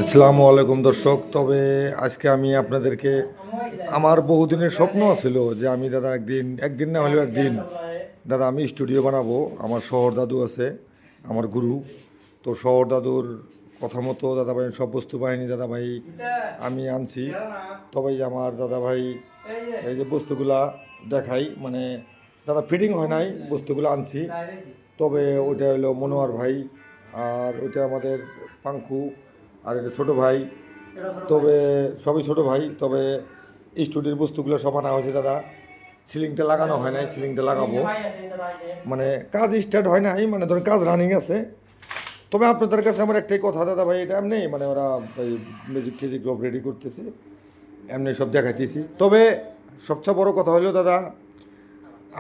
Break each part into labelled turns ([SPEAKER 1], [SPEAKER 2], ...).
[SPEAKER 1] আসসালামু আলাইকুম দর্শক। তবে আজকে আমি আপনাদেরকে আমার বহুদিনের স্বপ্ন ছিল যে আমি দাদা একদিন না হলেও একদিন দাদা আমি স্টুডিও বানাবো। আমার শহর দাদু আছে, আমার গুরু। তো শহর দাদুর কথা মতো দাদাভাই সব বস্তু বাহিনী দাদাভাই আমি আনছি। তবে আমার দাদাভাই এই যে বস্তুগুলা দেখাই, মানে দাদা ফিটিং হয় নাই, বস্তুগুলো আনছি। তবে ওইটা হলো মনোয়ার ভাই, আর ওইটা আমাদের পাঙ্কু, আর এটা ছোটো ভাই। তবে সবই ছোটো ভাই। তবে স্টুডিওর বস্তুগুলো সব আনা হয়েছে দাদা। সিলিংটা লাগানো হয় নাই, সিলিংটা লাগাবো। মানে কাজ স্টার্ট হয় নাই, মানে ধরুন কাজ রানিং আছে। তবে আপনাদের কাছে আমার একটাই কথা দাদা ভাই, এটা এমনি মানে ওরা এই ম্যাজিক টেজিক সব রেডি করতেছে, এমনি সব দেখাইতেছি। তবে সবচেয়ে বড় কথা হলো দাদা,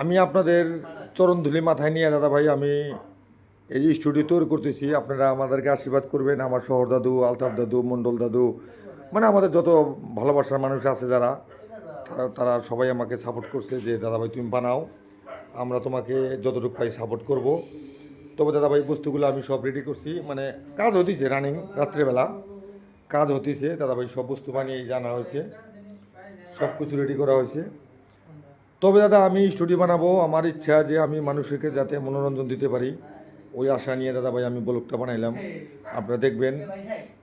[SPEAKER 1] আমি আপনাদের চরণধুলি মাথায় নিয়ে দাদা ভাই আমি এই যে স্টুডিও তৈরি করতেছি। আপনারা আমাদেরকে আশীর্বাদ করবেন, আমার শহর দাদু, আলতাফ দাদু, মণ্ডল দাদু, মানে আমাদের যত ভালোবাসার মানুষ আছে যারা, তারা তারা সবাই আমাকে সাপোর্ট করছে যে দাদা ভাই তুমি বানাও, আমরা তোমাকে যতটুকু পাই সাপোর্ট করব। তবে দাদা ভাই বস্তুগুলো আমি সব রেডি করছি, মানে কাজ হতেছে রানিং, রাত্রেবেলা কাজ হতেছে দাদা ভাই। সব বস্তু বানিয়ে জানা হয়েছে, সব কিছু রেডি করা হয়েছে। তবে দাদা আমি স্টুডিও বানাবো, আমার ইচ্ছা যে আমি মানুষকে যাতে মনোরঞ্জন দিতে পারি, ওই আশা নিয়ে দাদা ভাই আমি ব্লগটা বানাইলাম। আপনারা দেখবেন,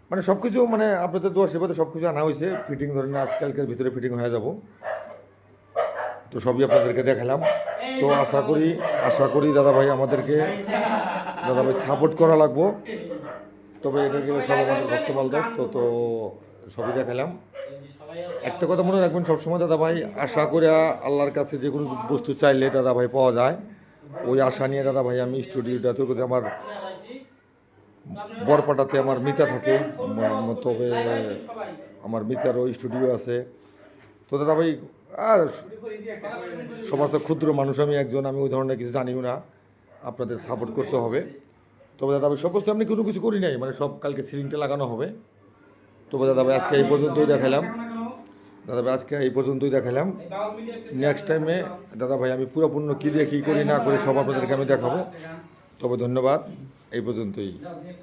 [SPEAKER 1] মানে সব কিছু মানে আপনাদের দোয়া সেবাতে সব কিছু আনা হয়েছে। ফিটিং ধরে না আজকালকার ভিতরে ফিটিং হয়ে যাব, তো সবই আপনাদেরকে দেখালাম। তো আশা করি দাদা ভাই আমাদেরকে দাদা ভাই সাপোর্ট করা লাগবো। তবে এটা গেলে সব আমাদের ভক্ত বালদের তো সবই দেখালাম। একটা কথা মনে রাখবেন সবসময় দাদা ভাই, আশা করে আল্লাহর কাছে যে কোনো বস্তু চাইলে দাদা ভাই পাওয়া যায়। ওই আশা নিয়ে দাদা ভাই আমি স্টুডিওটা তৈরি করতে, আমার বরপাটাতে আমার মিতা থাকে। তবে আমার মিতারও স্টুডিও আছে। তো দাদা ভাই আর সমাজের ক্ষুদ্র মানুষ আমি একজন, আমি ওই ধরনের কিছু জানিও না, আপনাদের সাপোর্ট করতে হবে। তবে দাদা ভাই সব বস্তু আমি কোনো কিছু করি নাই, মানে সব কালকে সিলিংটা লাগানো হবে। তবে দাদা ভাই আজকে এই পর্যন্তই দেখালাম, দাদা ভাই আজকে এই পর্যন্তই দেখালাম। নেক্সট টাইমে দাদা ভাই আমি পুরোপূর্ণ কী দিয়ে কী করি না করি সব আপনাদেরকে আমি দেখাবো। তবে ধন্যবাদ, এই পর্যন্তই।